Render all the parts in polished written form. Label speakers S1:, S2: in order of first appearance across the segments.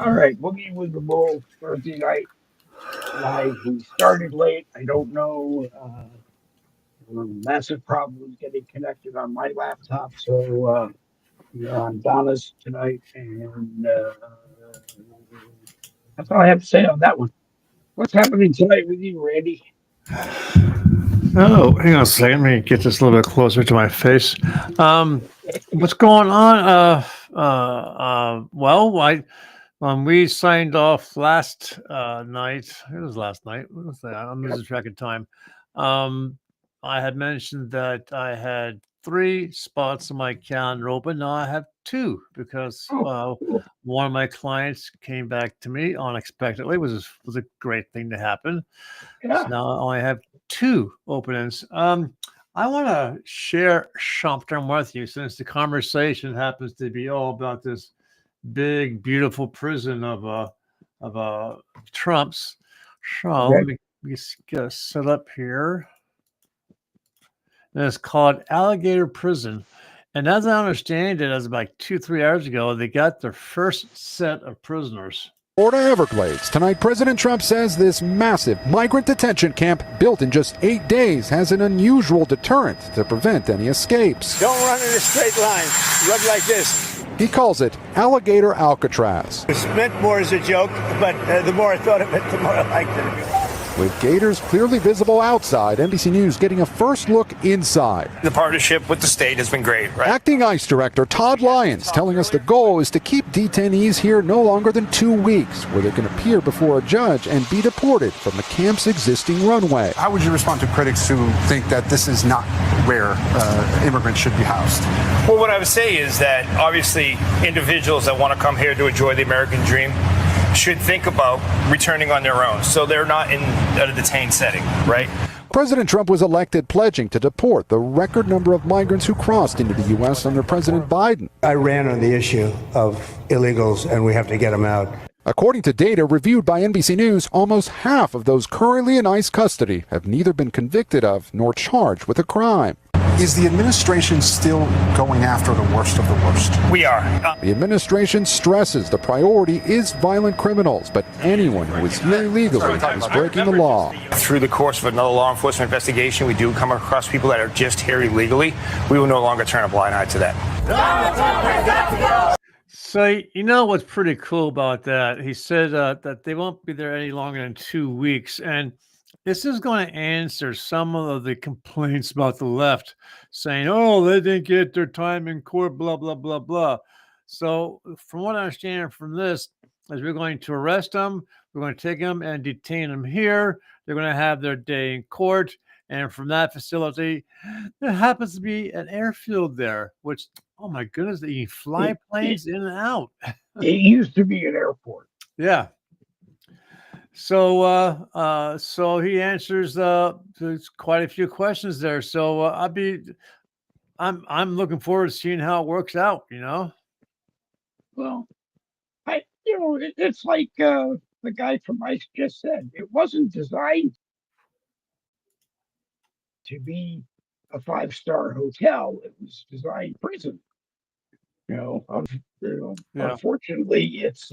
S1: All right, Boogie with the Bull Thursday night live. We started late. I don't know. Massive problems getting connected on my laptop, so you're on Donna's tonight, and that's all I have to say on that one. What's happening tonight with you, Randy?
S2: Oh, hang on a second. Let me get this a little bit closer to my face. Um, what's going on? Well, we signed off last night. It was last night. What was that? I'm
S1: Yep.
S2: losing track of time. Um, I had mentioned that I had three spots on my calendar open. Now I have two because
S1: Oh, cool.
S2: one of my clients came back to me unexpectedly, was a great thing to happen. So
S1: Yeah.
S2: now I only have two openings. I want to share something with you since the conversation happens to be all about this big, beautiful prison of Trump's. So
S1: Okay.
S2: let me get it set up here. And it's called Alligator Prison. And as I understand it, as about 2, 3 hours ago, they got their first set of prisoners.
S3: Florida Everglades. Tonight, President Trump says this massive migrant detention camp, built in just 8 days, has an unusual deterrent to prevent any escapes.
S4: Don't run in a straight line. Run like this.
S3: He calls it Alligator Alcatraz.
S4: It's meant more as a joke, but the more I thought of it, the more I liked it.
S3: With gators clearly visible outside, NBC News getting a first look inside.
S5: The partnership with the state has been great, right?
S3: Acting ICE Director Todd Lyons telling us the goal is to keep detainees here no longer than 2 weeks, where they can appear before a judge and be deported from the camp's existing runway.
S6: How would you respond to critics who think that this is not where immigrants should be housed?
S5: Well, what I would say is that obviously individuals that want to come here to enjoy the American dream should think about returning on their own, so they're not in a detained setting, right?
S3: President Trump was elected pledging to deport the record number of migrants who crossed into the U.S. under President Biden.
S4: I ran on the issue of illegals, and we have to get them out.
S3: According to data reviewed by NBC News, almost half of those currently in ICE custody have neither been convicted of nor charged with a crime.
S6: Is the administration still going after the worst of the worst?
S5: We are.
S3: The administration stresses the priority is violent criminals, but anyone who is here illegally is breaking the law.
S5: Through the course of another law enforcement investigation, we do come across people that are just here illegally. We will no longer turn a blind eye to that.
S2: So you know what's pretty cool about that? He said that they won't be there any longer than 2 weeks, and this is going to answer some of the complaints about the left saying, oh, they didn't get their time in court, blah, blah, blah, blah. So from what I understand from this is we're going to arrest them. We're going to take them and detain them here. They're going to have their day in court. And from that facility, there happens to be an airfield there, which, oh my goodness, that you can fly planes in and out.
S1: It used to be an airport.
S2: Yeah. So he answers there's quite a few questions there. So I'm looking forward to seeing how it works out.
S1: Well, it's like the guy from ICE just said. It wasn't designed to be a 5-star hotel. It was designed prison.
S2: Yeah.
S1: Unfortunately, it's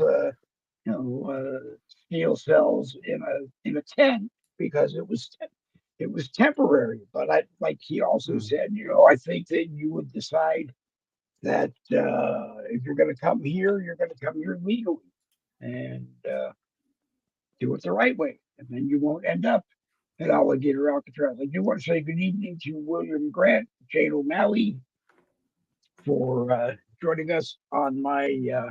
S1: steel cells in a tent because it was temporary. But like he also said, I think that you would decide that if you're going to come here, you're going to come here legally and do it the right way, and then you won't end up at Alligator Alcatraz. I do want to say good evening to William Grant, Jane O'Malley, for joining us on my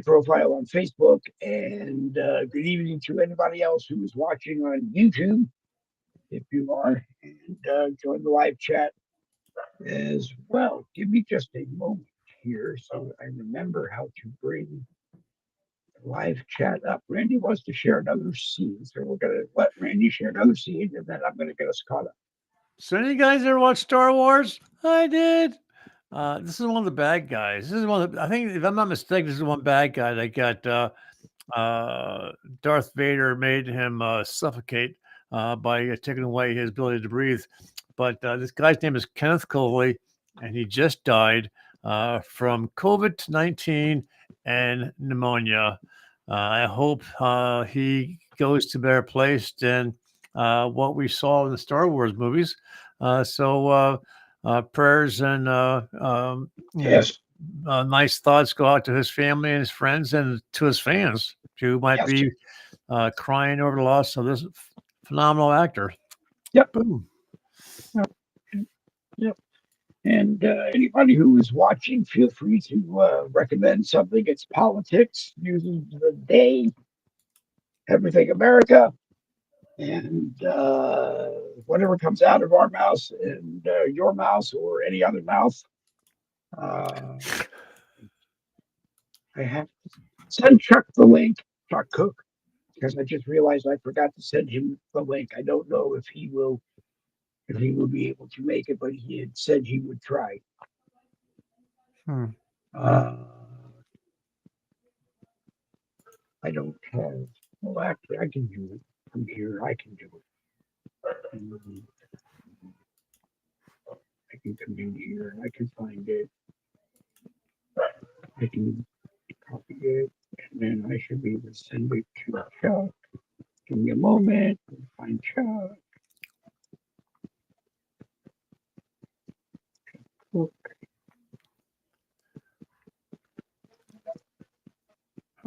S1: profile on Facebook, and good evening to anybody else who is watching on YouTube, if you are, and join the live chat as well. Give me just a moment here so I remember how to bring the live chat up. Randy wants to share another scene, so we're going to let Randy share another scene, and then I'm going to get us caught up.
S2: So you guys ever watch Star Wars? I did. This is one of the bad guys. This is one of the, I think, if I'm not mistaken, this is one bad guy that got Darth Vader made him suffocate by taking away his ability to breathe. But this guy's name is Kenneth Coley, and he just died from COVID-19 and pneumonia. I hope he goes to a better place than what we saw in the Star Wars movies. Prayers and
S1: Yes.
S2: nice thoughts go out to his family and his friends and to his fans who might
S1: Yes.
S2: be crying over the loss of this phenomenal actor.
S1: Yep.
S2: Boom.
S1: Yep. And anybody who is watching, feel free to recommend something. It's politics, news of the day, everything America, and whatever comes out of our mouth and your mouth or any other mouth. I have to send Chuck the link, Chuck Cook, because I just realized I forgot to send him the link. I don't know if he will be able to make it, but he had said he would try.
S2: Hmm.
S1: I don't have. Well, actually, I can do it from here. I can do it. I can come in here and I can find it. I can copy it, and then I should be able to send it to Chuck. Give me a moment. Find Chuck.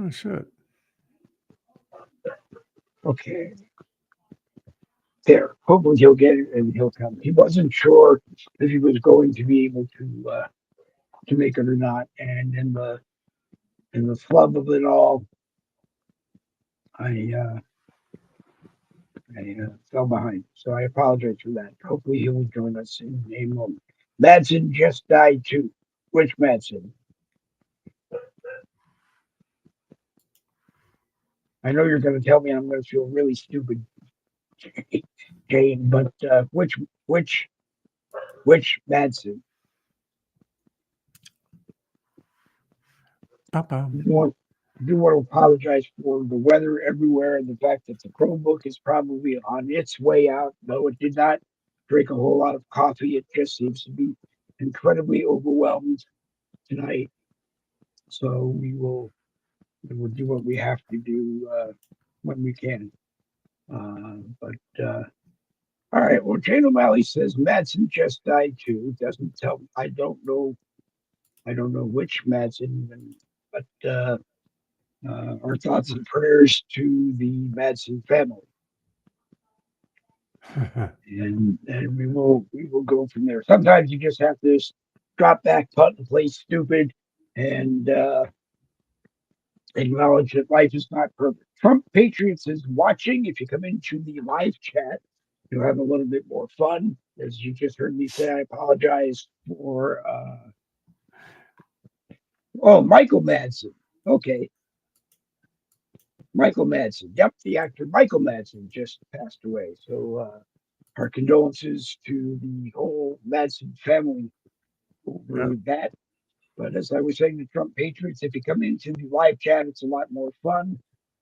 S2: Oh, shit.
S1: Okay. There. Hopefully he'll get it and he'll come. He wasn't sure if he was going to be able to make it or not. And in the flub of it all, I fell behind. So I apologize for that. Hopefully he will join us in a moment. Madsen just died too. Which Madsen? I know you're going to tell me I'm going to feel really stupid, Jane, but which Madsen?
S2: Papa.
S1: Do want to apologize for the weather everywhere and the fact that the Chromebook is probably on its way out. Though it did not drink a whole lot of coffee, it just seems to be incredibly overwhelmed tonight. So we will do what we have to do when we can. All right. Well, Jane O'Malley says Madsen just died too. Doesn't tell. I don't know. I don't know which Madsen, but our thoughts and prayers to the Madsen family, and we will go from there. Sometimes you just have to drop back, putt, and play stupid, and acknowledge that life is not perfect. Trump Patriots is watching. If you come into the live chat, you'll have a little bit more fun. As you just heard me say, I apologize for. Oh, Michael Madsen. Okay. Michael Madsen. Yep, the actor Michael Madsen just passed away. So our condolences to the whole Madsen family over that. But as I was saying to Trump Patriots, if you come into the live chat, it's a lot more fun.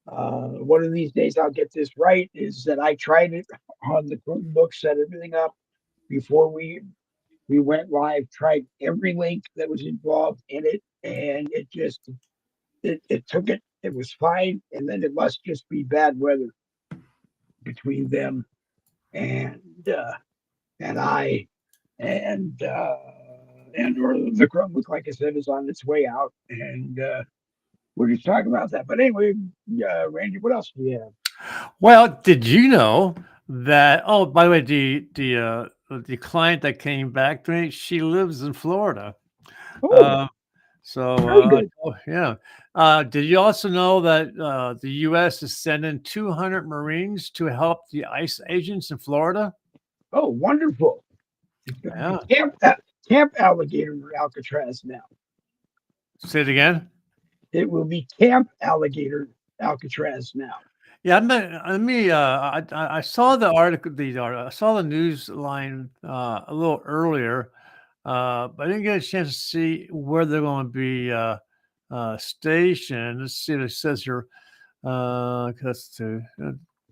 S1: One of these days I'll get this right, is that I tried it on the Chromebook, set everything up before we went live, tried every link that was involved in it, and it just it took it. It was fine, and then it must just be bad weather between them and I and or the Chromebook, like I said, is on its way out, and we're just talking about that. But anyway, Randy, what else do you have?
S2: Well, did you know that? Oh, by the way, the client that came back to me, she lives in Florida.
S1: Oh, very good.
S2: Yeah. Did you also know that the U.S. is sending 200 Marines to help the ICE agents in Florida?
S1: Oh, wonderful. It's going to be Camp Alligator Alcatraz now.
S2: Say it again.
S1: It will be Camp Alligator Alcatraz now.
S2: Yeah, I saw the article. I saw the news line a little earlier, but I didn't get a chance to see where they're going to be stationed. Let's see what it says here.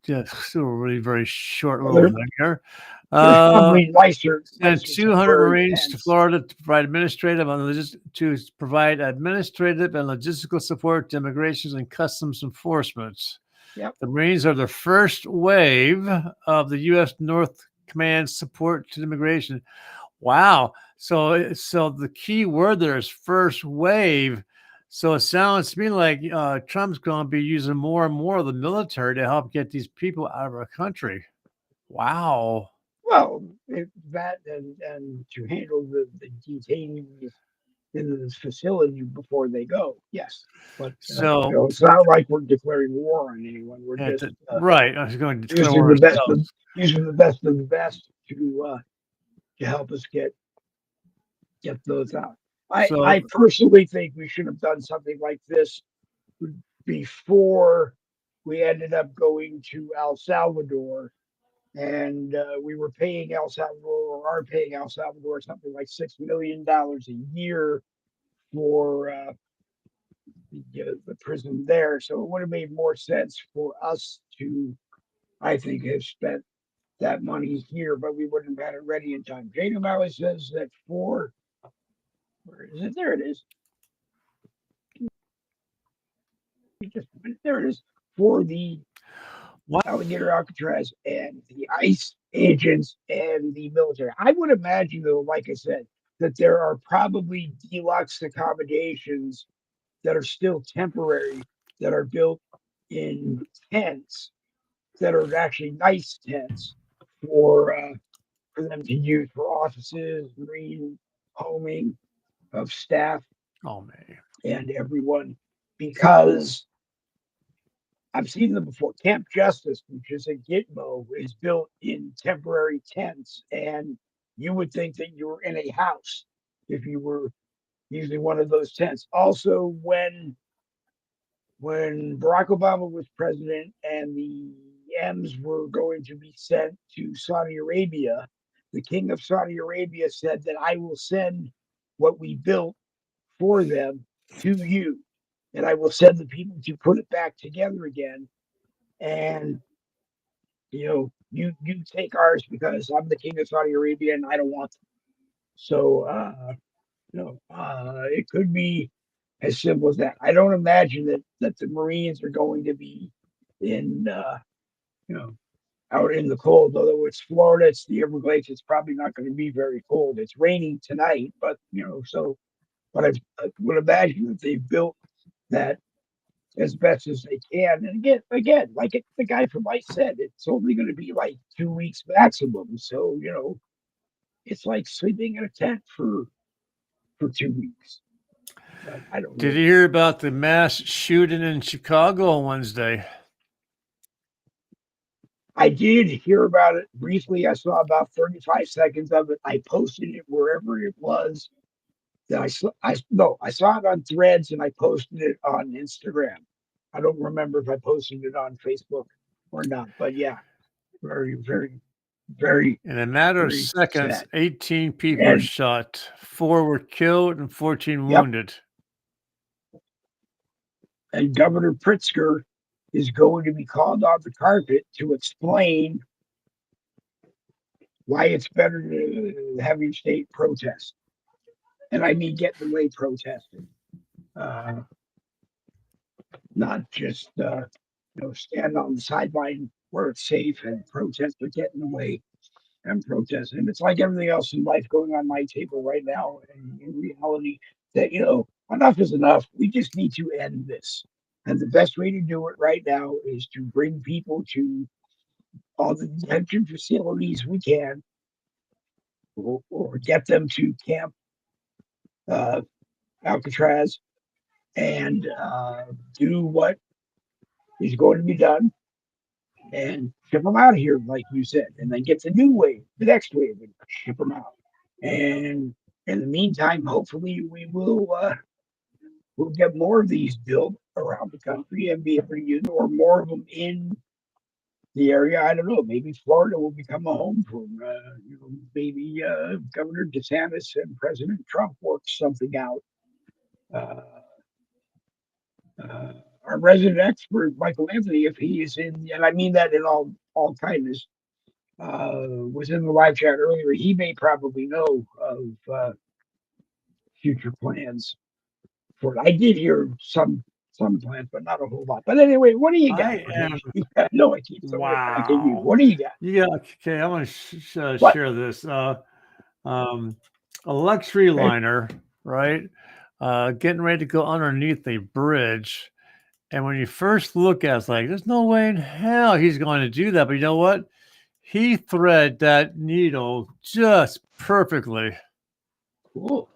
S2: still a really very short
S1: Well,
S2: little thing here.
S1: there's probably nicer
S2: Sent 200
S1: temporary
S2: Marines to
S1: tents.
S2: Florida to provide administrative and logistical support to immigration and customs enforcement.
S1: Yep.
S2: The Marines are the first wave of the U.S. North Command support to immigration. Wow. So the key word there is first wave. So it sounds to me like Trump's going to be using more and more of the military to help get these people out of our country. Wow.
S1: Well, that and to handle the detainees in this facility before they go, yes. But
S2: So
S1: it's not like we're declaring war on anyone. We're just
S2: right. I was going to declare
S1: using
S2: war
S1: the best of
S2: ourselves.
S1: using the best of the best to help us get those out.
S2: So
S1: I personally think we should have done something like this before we ended up going to El Salvador, and we were paying El Salvador, or are paying El Salvador, something like $6 million a year for the prison there. So it would have made more sense for us to, I think, have spent that money here, but we wouldn't have had it ready in time. Jane O'Malley says that where is it? There it is. There it is. For the
S2: what?
S1: alligator Alcatraz and the ICE agents and the military. I would imagine, though, like I said, that there are probably deluxe accommodations that are still temporary, that are built in tents, that are actually nice tents for them to use for offices, marine homing of staff
S2: Oh man.
S1: and everyone, because I've seen them before. Camp Justice, which is in Gitmo, is built in temporary tents, and you would think that you were in a house if you were using one of those tents. Also, when Barack Obama was president and the M's were going to be sent to Saudi Arabia, the king of Saudi Arabia said that I will send what we built for them to you, and I will send the people to put it back together again. And you take ours because I'm the king of Saudi Arabia and I don't want them. So it could be as simple as that. I don't imagine that the Marines are going to be in out in the cold. Although it's Florida, it's the Everglades, it's probably not going to be very cold. It's raining tonight, but but I would imagine that they built that as best as they can. And again, like the guy from ICE said, it's only going to be like 2 weeks maximum. So it's like sleeping in a tent for 2 weeks. But I don't know.
S2: Did you hear about the mass shooting in Chicago on Wednesday?
S1: I did hear about it briefly. I saw about 35 seconds of it. I posted it wherever it was. That I saw it on Threads and I posted it on Instagram. I don't remember if I posted it on Facebook or not, but yeah, very, very, very.
S2: In a matter of
S1: very
S2: seconds,
S1: sad.
S2: 18 people were shot, 4 were killed, and 14 wounded.
S1: And Governor Pritzker is going to be called off the carpet to explain why it's better to have your state protest. And I mean, get in the way protesting, not just stand on the sideline where it's safe and protest, but get in the way and protest. And it's like everything else in life going on my table right now. And in reality, that enough is enough. We just need to end this. And the best way to do it right now is to bring people to all the detention facilities we can, or get them to Camp Alcatraz and do what is going to be done and ship them out of here, like you said, and then get the new wave, the next wave, and ship them out. And in the meantime, hopefully, we'll get more of these built around the country and be able to use, or more of them in the area. I don't know. Maybe Florida will become a home for maybe Governor DeSantis and President Trump work something out. our resident expert, Michael Anthony, if he is in, and I mean that in all kindness, was in the live chat earlier. He may probably know of future plans for it. I did hear some plans, but not a whole lot. But anyway, what do you got?
S2: I am.
S1: No, I keep throwing it back at you.
S2: Wow.
S1: What do you got?
S2: Yeah. Okay. I want to
S1: What?
S2: share this. A luxury liner, right? Getting ready to go underneath a bridge. And when you first look at it, it's like, there's no way in hell he's going to do that. But you know what? He thread that needle just perfectly.
S1: Cool.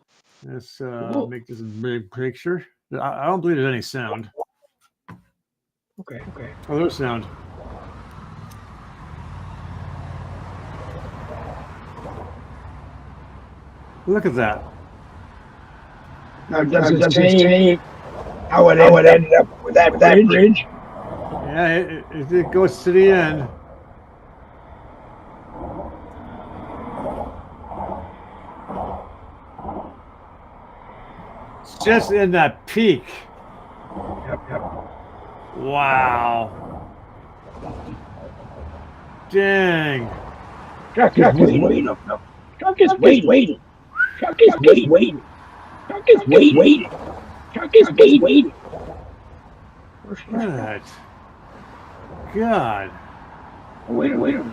S2: Let's
S1: Cool.
S2: make this a big picture. I don't believe there's any sound.
S1: Okay.
S2: Oh, there's sound. Look at that.
S1: Now, does it say how it ended up with that bridge?
S2: Yeah, it goes to the end. It's just in that peak.
S1: Yep.
S2: Wow. Dang.
S1: Chuck is waiting. Chuck is waiting. Chuck is waiting. Chuck is waiting. Chuck is waiting.
S2: Look at that. God.
S1: Wait a minute.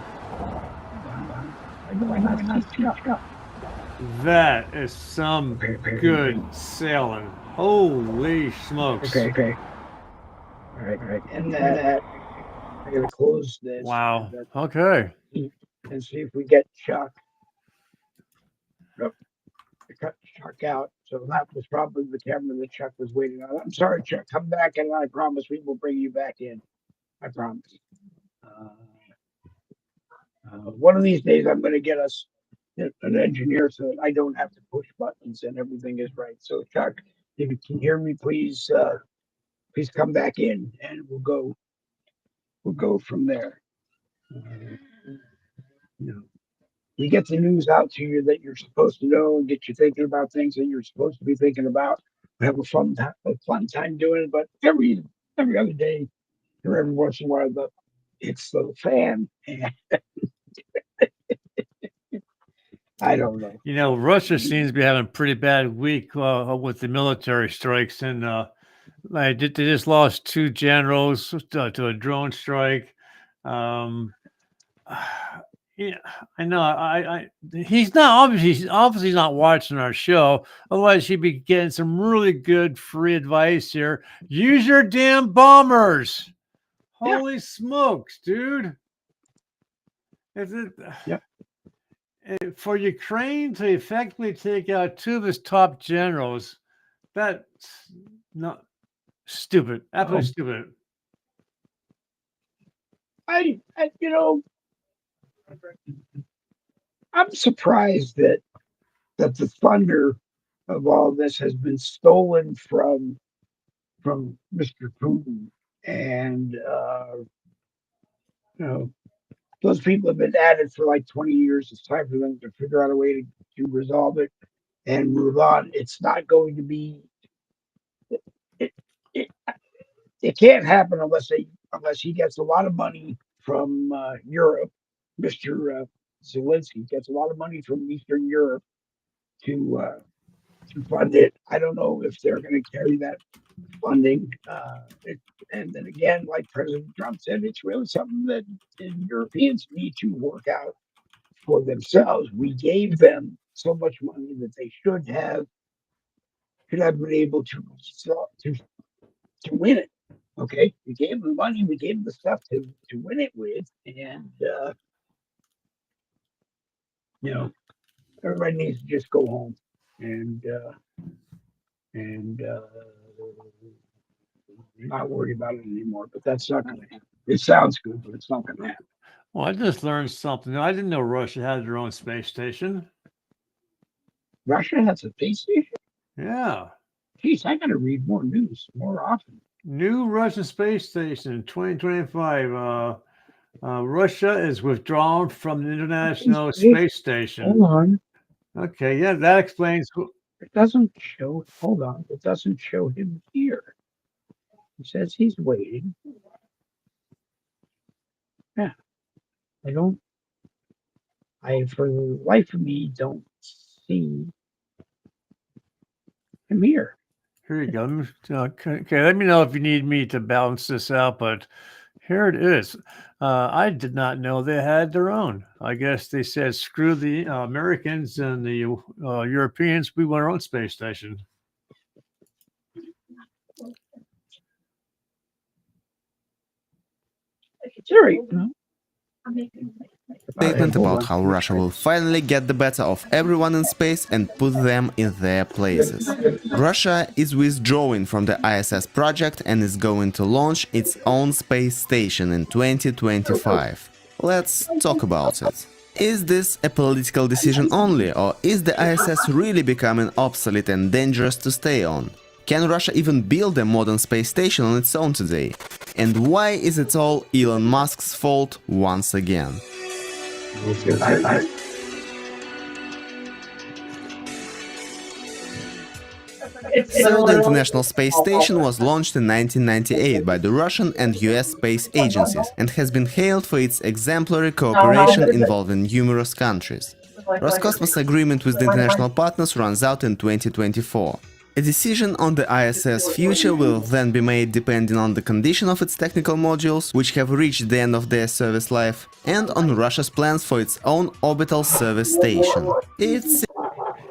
S2: That is some good sailing. Holy smokes.
S1: Okay. All right. And that I gotta close this.
S2: Wow. Okay.
S1: And see if we get Chuck. Nope. Cut Chuck out. So that was probably the camera that Chuck was waiting on. I'm sorry, Chuck. Come back, and I promise we will bring you back in. I promise. One of these days, I'm going to get us an engineer so that I don't have to push buttons and everything is right. So, Chuck, if you can hear me, please come back in, and we'll go from there. We get the news out to you that you're supposed to know and get you thinking about things that you're supposed to be thinking about. We have a fun time doing it, but every other day or every once in a while, it's the fan. I don't know.
S2: You know, Russia seems to be having a pretty bad week with the military strikes, and they just lost 2 generals to a drone strike. Yeah, I know. He's obviously not watching our show. Otherwise, he'd be getting some really good free advice here. Use your damn bombers.
S1: Yeah.
S2: Holy smokes, dude! For Ukraine to effectively take out 2 of his top generals, that's not stupid. Absolutely stupid.
S1: I'm surprised that the thunder of all this has been stolen from Mr. Putin, and those people have been at it for like 20 years. It's time for them to figure out a way to resolve it and move on. It's not going to be. It can't happen unless he gets a lot of money from Europe. Mr. Zelensky gets a lot of money from Eastern Europe to fund it. I don't know if they're going to carry that funding. And then again, like President Trump said, it's really something that the Europeans need to work out for themselves. We gave them so much money that they should have been able to win it. Okay, we gave them the money, we gave them the stuff to win it with, and everybody needs to just go home and not worry about it anymore. But that's not going to happen. It sounds good, but it's not going to happen.
S2: Well, I just learned something. I didn't know Russia had their own space station.
S1: Russia has a space station?
S2: Yeah.
S1: Geez, I got to read more news more often.
S2: New Russian space station 2025. Russia is withdrawn from the International Space Station.
S1: Hold on.
S2: Okay, yeah, that explains.
S1: It doesn't show. Hold on. It doesn't show him here. He says he's waiting. Yeah, I for the life of me don't see him here.
S2: Here you go. Okay, let me know if you need me to balance this out, but here it is. I did not know they had their own. I guess they said, screw the Americans and the Europeans. We want our own space station.
S1: Jerry,
S7: Statement about how Russia will finally get the better of everyone in space and put them in their places. Russia is withdrawing from the ISS project and is going to launch its own space station in 2025. Let's talk about it. Is this a political decision only, or is the ISS really becoming obsolete and dangerous to stay on? Can Russia even build a modern space station on its own today? And why is it all Elon Musk's fault once again? So the International Space Station was launched in 1998 by the Russian and US space agencies and has been hailed for its exemplary cooperation involving numerous countries. Roscosmos' agreement with the international partners runs out in 2024. A decision on the ISS future will then be made depending on the condition of its technical modules, which have reached the end of their service life, and on Russia's plans for its own orbital service station. It's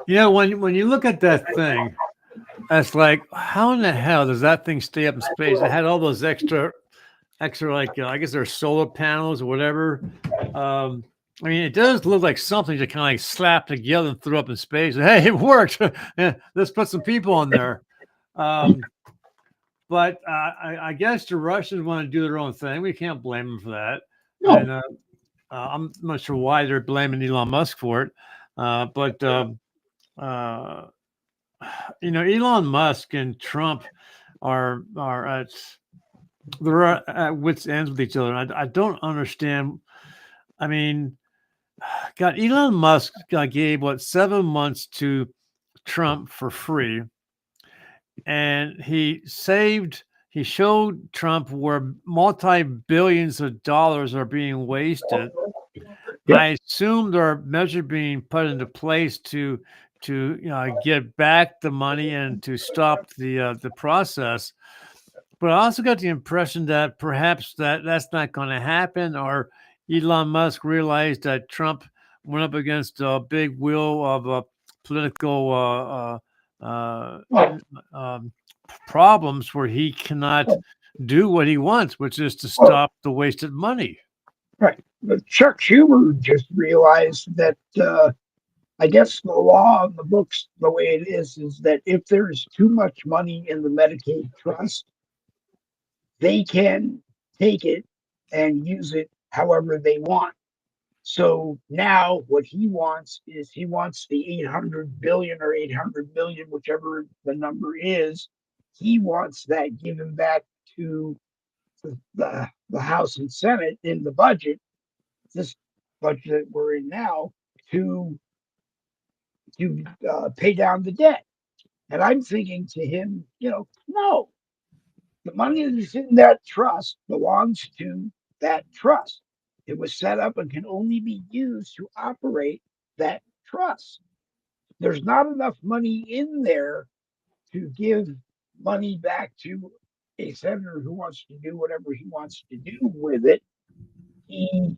S2: when you look at that thing, it's like, how in the hell does that thing stay up in space? It had all those extra like, I guess they're solar panels or whatever. I mean, it does look like something to kind of like slap together and throw up in space. Hey, it worked. Yeah, let's put some people on there. But I guess the Russians want to do their own thing. We can't blame them for that.
S1: No.
S2: And I'm not sure why they're blaming Elon Musk for it. But Elon Musk and Trump are at wits' ends with each other. I don't understand. I mean, God, Elon Musk gave 7 months to Trump for free, and he showed Trump where multi-billions of dollars are being wasted. Yep. I assume there are measures being put into place to get back the money and to stop the process. But I also got the impression that perhaps that's not going to happen, or Elon Musk realized that Trump went up against a big wheel of political problems where he cannot do what he wants, which is to stop the wasted money.
S1: Right. But Chuck Schumer just realized that I guess the law in the books, the way it is that if there's too much money in the Medicaid trust, they can take it and use it however they want. So now what he wants is the 800 billion or 800 million, whichever the number is. He wants that given back to the House and Senate in the budget, this budget that we're in now, to pay down the debt. And I'm thinking to him, no, the money that's in that trust belongs to that trust. It was set up and can only be used to operate that trust. There's not enough money in there to give money back to a senator who wants to do whatever he wants to do with it. He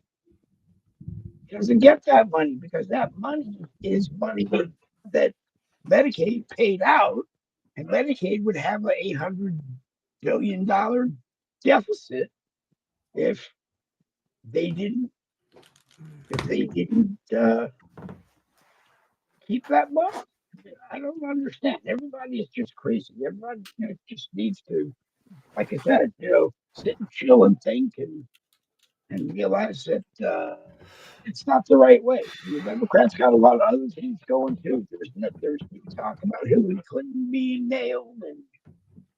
S1: doesn't get that money because that money is money that Medicaid paid out, and Medicaid would have an $800 billion deficit if they didn't keep that money. I don't understand. Everybody is just crazy. Everybody just needs to, like I said, sit and chill and think and realize that it's not the right way. The Democrats got a lot of other things going too. There's talk about Hillary Clinton being nailed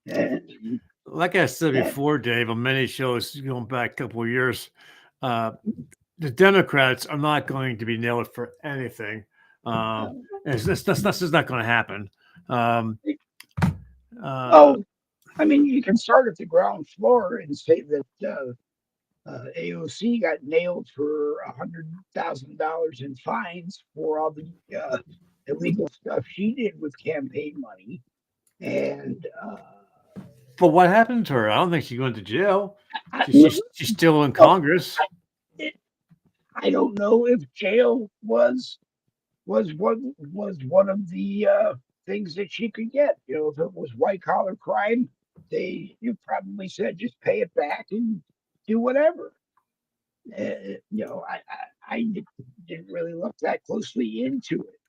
S1: and
S2: like I said before, Dave, on many shows going back a couple of years, the Democrats are not going to be nailed for anything. That's just not going to happen.
S1: I mean, you can start at the ground floor and say that AOC got nailed for $100,000 in fines for all the illegal stuff she did with campaign money. And
S2: But what happened to her? I don't think she went to jail.
S1: I,
S2: She's still in Congress.
S1: I don't know if jail was one of the things that she could get. You know, if it was white collar crime, you probably said just pay it back and do whatever. You know, I didn't really look that closely into it.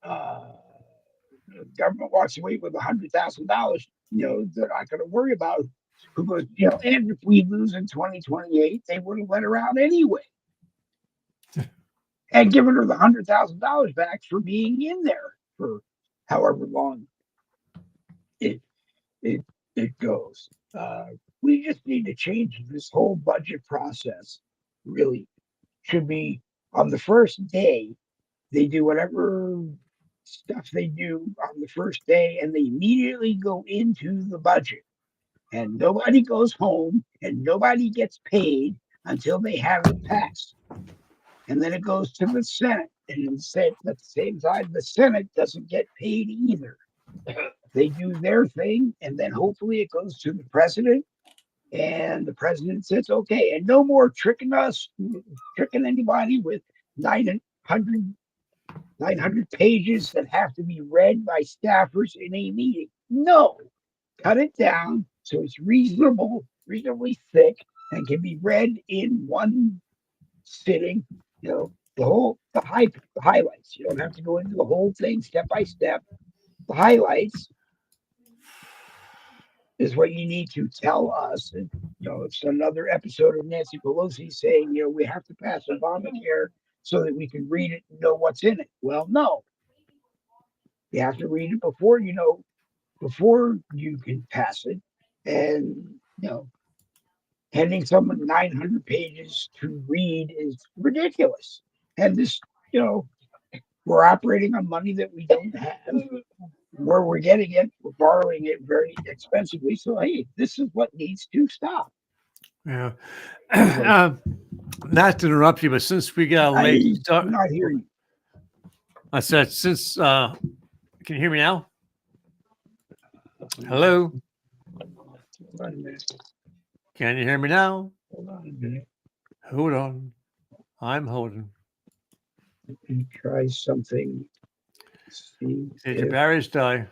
S1: The government walks away with $100,000. You know, they're not going to worry about who goes. You know, and if we lose in 2028, they would have let her out anyway and given her the $100,000 back for being in there for however long it it it goes. We just need to change this whole budget process. Really, should be on the first day. They do whatever stuff they do on the first day, and they immediately go into the budget. And nobody goes home, and nobody gets paid until they have it passed. And then it goes to the Senate. And at the same time, the Senate doesn't get paid either. They do their thing, and then hopefully it goes to the president. And the president says, okay, and no more tricking anybody with 900 pages that have to be read by staffers in a meeting. No, cut it down so it's reasonably thick, and can be read in one sitting. You know, the highlights. You don't have to go into the whole thing step by step. The highlights is what you need to tell us. And, you know, it's another episode of Nancy Pelosi saying, you know, we have to pass Obamacare so that we can read it and know what's in it. Well, no. You have to read it before you can pass it. And, you know, handing someone 900 pages to read is ridiculous. And this, you know, we're operating on money that we don't have. Where we're getting it, we're borrowing it very expensively. So, hey, this is what needs to stop.
S2: Yeah. Not to interrupt you, but since we got a late start,
S1: not hearing you.
S2: I said, since, can you hear me now? Hello?
S1: Hold on a minute.
S2: Can you hear me now?
S1: Hold on a minute.
S2: Hold on. I'm holding.
S1: Let me try something. See
S2: Did your
S1: if-
S2: batteries die?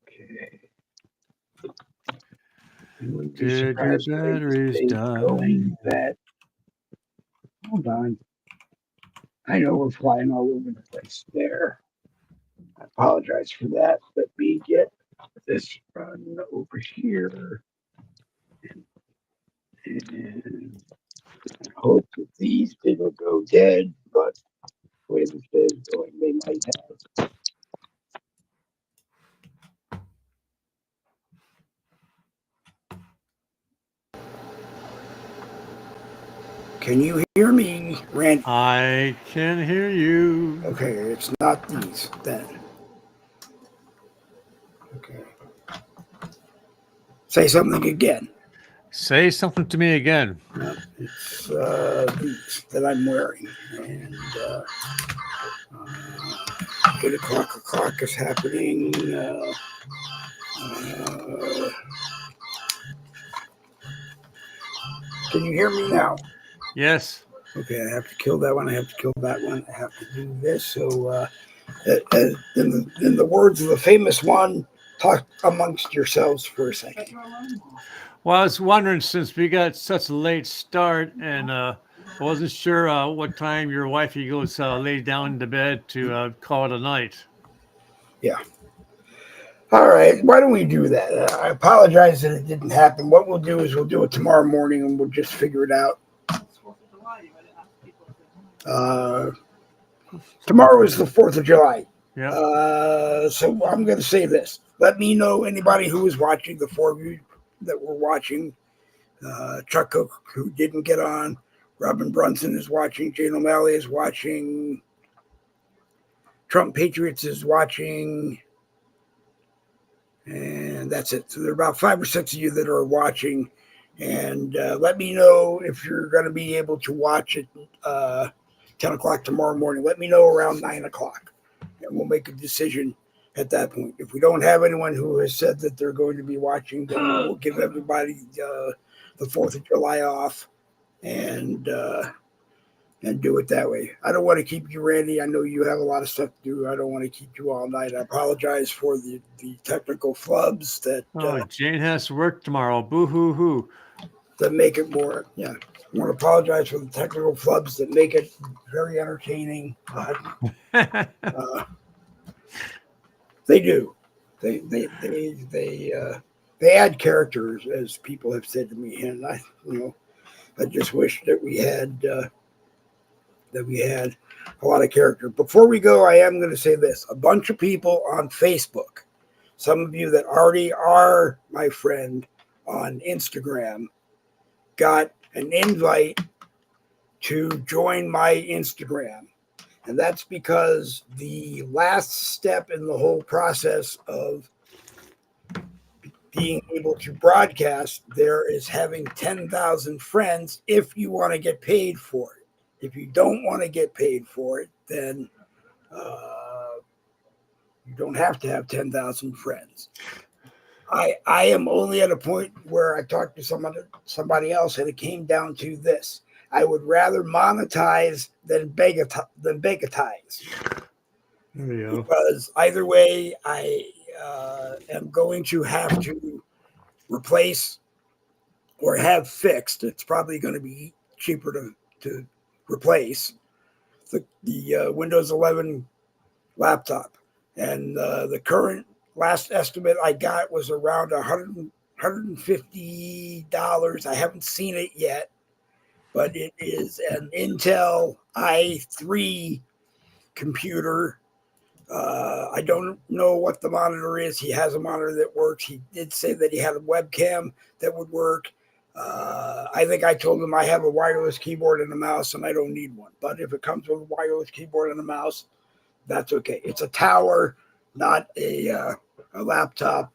S1: Okay. You wouldn't be
S2: Did your
S1: surprised if
S2: batteries
S1: they
S2: die?
S1: going that. Hold on. I know we're flying all over the place there. I apologize for that. Let me get this run over here. And I hope that these didn't go dead, but wait a minute, they might have. Can you hear me, Randy?
S2: I can hear you.
S1: Okay, it's not these then. Okay. Say something again.
S2: Say something to me again.
S1: It's these that I'm wearing. And 8 o'clock is happening. Can you hear me now?
S2: Yes.
S1: Okay, I have to kill that one. I have to kill that one. I have to do this. So, in the words of the famous one, talk amongst yourselves for a second.
S2: Well, I was wondering, since we got such a late start, and I wasn't sure what time your wifey goes lay down to bed to call it a night.
S1: Yeah. All right. Why don't we do that? I apologize that it didn't happen. What we'll do is we'll do it tomorrow morning, and we'll just figure it out. Tomorrow is the 4th of July.
S2: Yeah.
S1: So I'm going to say this. Let me know anybody who is watching, the 4 of you that were watching. Chuck Cook, who didn't get on. Robin Brunson is watching. Jane O'Malley is watching. Trump Patriots is watching. And that's it. So there are about 5 or 6 of you that are watching. And let me know if you're going to be able to watch it 10 o'clock tomorrow morning. Let me know around 9 o'clock. And we'll make a decision at that point. If we don't have anyone who has said that they're going to be watching, then we'll give everybody the 4th of July off and do it that way. I don't want to keep you, Randy. I know you have a lot of stuff to do. I don't want to keep you all night. I apologize for the technical flubs that
S2: Jane has to work tomorrow. Boo hoo hoo.
S1: that make it more. Yeah, I want to apologize for the technical flubs that make it very entertaining. They do. They add characters, as people have said to me, and I just wish that we had a lot of character. Before we go, I am going to say this: a bunch of people on Facebook, some of you that already are my friend on Instagram, got an invite to join my Instagram. And that's because the last step in the whole process of being able to broadcast there is having 10,000 friends if you want to get paid for it. If you don't want to get paid for it, then you don't have to have 10,000 friends. I am only at a point where I talked to somebody else, and it came down to this. I would rather monetize than begatize. Because either way, I am going to have to replace or have fixed. It's probably going to be cheaper to replace the Windows 11 laptop. And the current last estimate I got was around $150. I haven't seen it yet, but it is an Intel i3 computer. I don't know what the monitor is. He has a monitor that works. He did say that he had a webcam that would work. I think I told him I have a wireless keyboard and a mouse, and I don't need one. But if it comes with a wireless keyboard and a mouse, that's okay. It's a tower, not a laptop.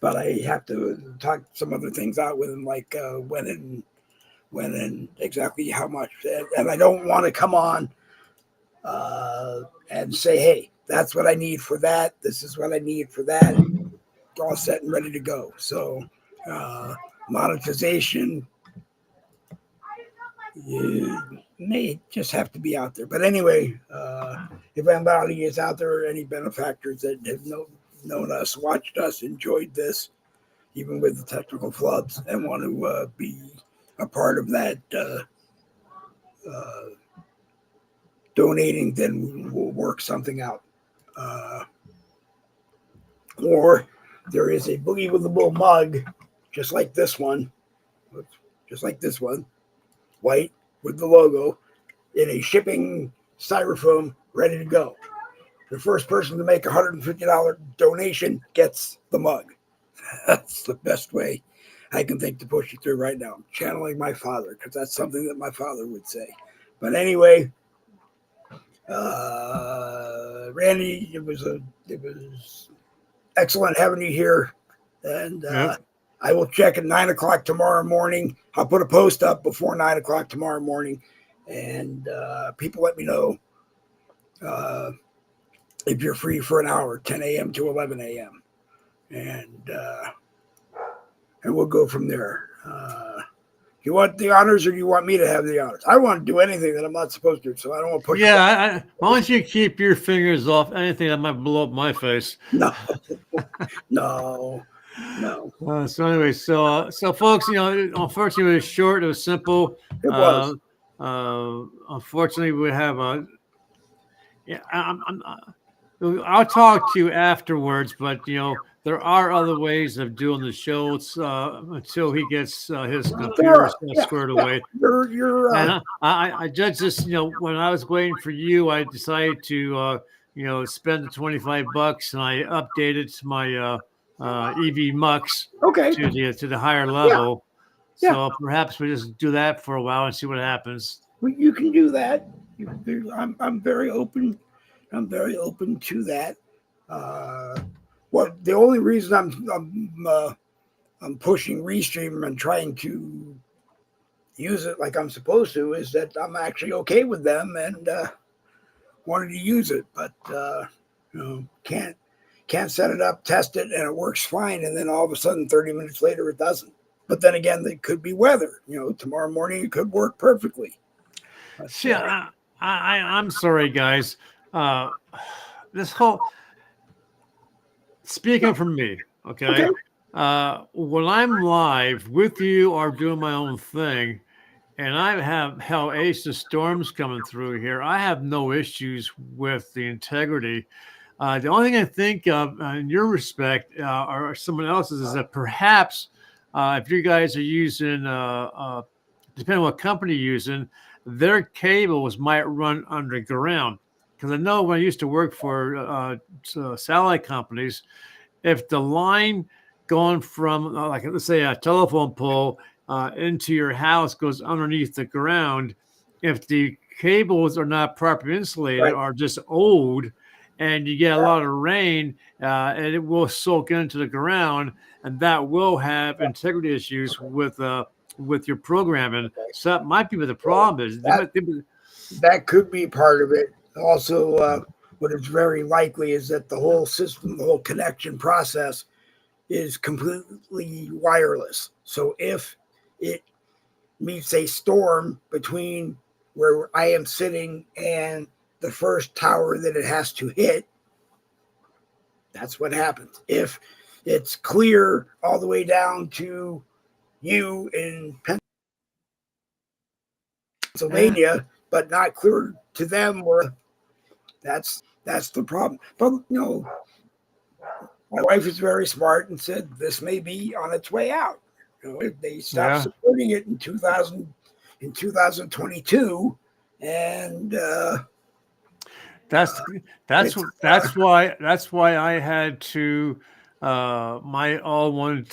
S1: But I have to talk some other things out with him, like when and exactly how much. And I don't want to come on and say, hey, that's what I need for that. This is what I need for that. It's all set and ready to go. So monetization, you may just have to be out there. But anyway, if anybody is out there, any benefactors that have known us, watched us, enjoyed this, even with the technical flubs, and want to be a part of that donating, then we'll work something out. Or there is a Boogie with the Bull mug, just like this one, white with the logo, in a shipping styrofoam, ready to go. The first person to make $150 donation gets the mug. That's the best way I can think to push it through right now. I'm channeling my father, because that's something that my father would say. But anyway, Randy, it was excellent having you here, and I will check at 9 o'clock tomorrow morning. I'll put a post up before 9 o'clock tomorrow morning, and people let me know if you're free for an hour, 10 a.m. to 11 a.m. And we'll go from there. You want the honors, or do you want me to have the honors? I want to do anything that I'm not supposed to, so I don't want to push.
S2: Yeah, why don't you keep your fingers off anything that might blow up my face?
S1: No.
S2: So anyway, so folks, unfortunately, it was short. It was simple.
S1: It was.
S2: Unfortunately, we have a. Yeah, I'll talk to you afterwards, but there are other ways of doing the shows until he gets his computer squared away. And I judge this. When I was waiting for you, I decided to spend the $25, and I updated to my EV Mux to the higher level. Yeah. So perhaps we just do that for a while and see what happens.
S1: Well, you can do that. I'm very open. I'm very open to that. What the only reason I'm pushing Restream and trying to use it like I'm supposed to is that I'm actually okay with them and wanted to use it, but can't set it up, test it, and it works fine, and then all of a sudden 30 minutes later it doesn't. But then again, it could be weather. Tomorrow morning it could work perfectly.
S2: See, I'm sorry, guys. This whole speaking for me, okay. When I'm live with you or doing my own thing, and I have Ace of Storms coming through here, I have no issues with the integrity. The only thing I think of in your respect or someone else's is that perhaps if you guys are using, depending on what company you're using, their cables might run underground. Because I know when I used to work for satellite companies, if the line going from, like, let's say a telephone pole into your house goes underneath the ground, if the cables are not properly insulated or just old, and you get a lot of rain, and it will soak into the ground, and that will have integrity issues with your programming. So that might be what the problem is.
S1: That could be part of it. Also, what is very likely is that the whole system, the whole connection process is completely wireless. So if it meets a storm between where I am sitting and the first tower that it has to hit, that's what happens. If it's clear all the way down to you in Pennsylvania, but not clear to them, or that's the problem. But my wife is very smart and said this may be on its way out. They stopped supporting it in 2022, and
S2: that's why I had to my all-one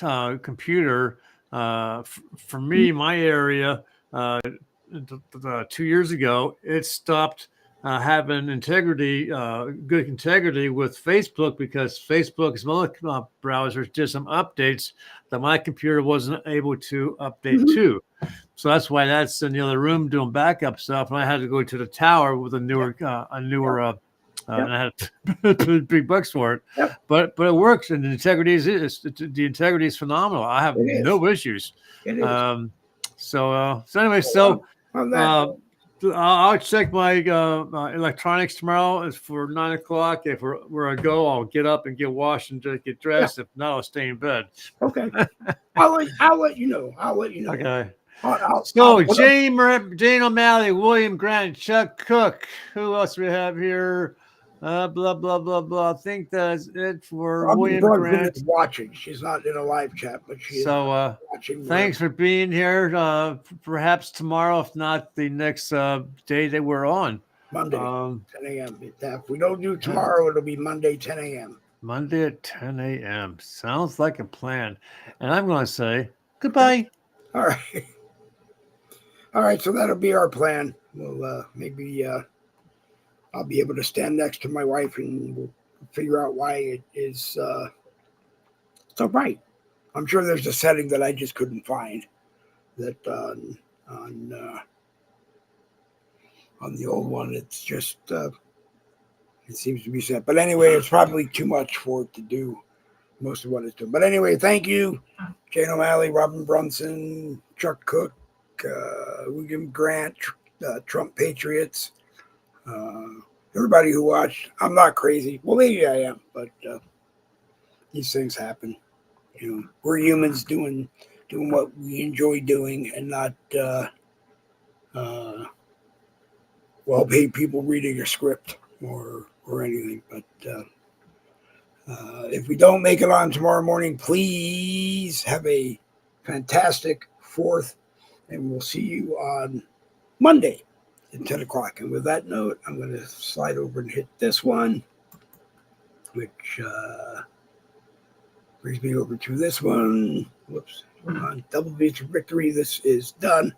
S2: computer for me, my area 2 years ago, it stopped having integrity, good integrity with Facebook, because Facebook and some other browsers did some updates that my computer wasn't able to update to. So that's why that's in the other room doing backup stuff, and I had to go to the tower with a newer and I had to pay big bucks for it. But it works, and the integrity is phenomenal. I have no issues. So anyway, I'll check my electronics tomorrow. It's for 9 o'clock. If where I go, I'll get up and get washed and get dressed. If not, I'll stay in bed.
S1: Okay. I'll let you know.
S2: Okay.
S1: So
S2: Jane O'Malley, William Grant, Chuck Cook. Who else we have here? Blah blah blah blah. I think that's it for William Grant.
S1: Watching. She's not in a live chat, but she's watching.
S2: Thanks for being here. Perhaps tomorrow, if not the next day that we're on.
S1: Monday, 10 a.m. If we don't do tomorrow, it'll be Monday, 10 a.m.
S2: Monday at 10 a.m. Sounds like a plan. And I'm going to say goodbye.
S1: All right. All right. So that'll be our plan. We'll maybe I'll be able to stand next to my wife and we'll figure out why it is so bright. I'm sure there's a setting that I just couldn't find that on the old one. It's just it seems to be set. But anyway, it's probably too much for it to do most of what it's doing. But anyway, thank you, Jane O'Malley, Robin Brunson, Chuck Cook, William Grant, Trump Patriots. Everybody who watched. I'm not crazy. Well, maybe I am, but these things happen. We're humans doing what we enjoy doing, and not well-paid people reading a script or anything. But if we don't make it on tomorrow morning, please have a fantastic 4th, and we'll see you on Monday at 10 o'clock. And with that note, I'm going to slide over and hit this one, which brings me over to this one. Whoops. Hold on. Double V for victory. This is done.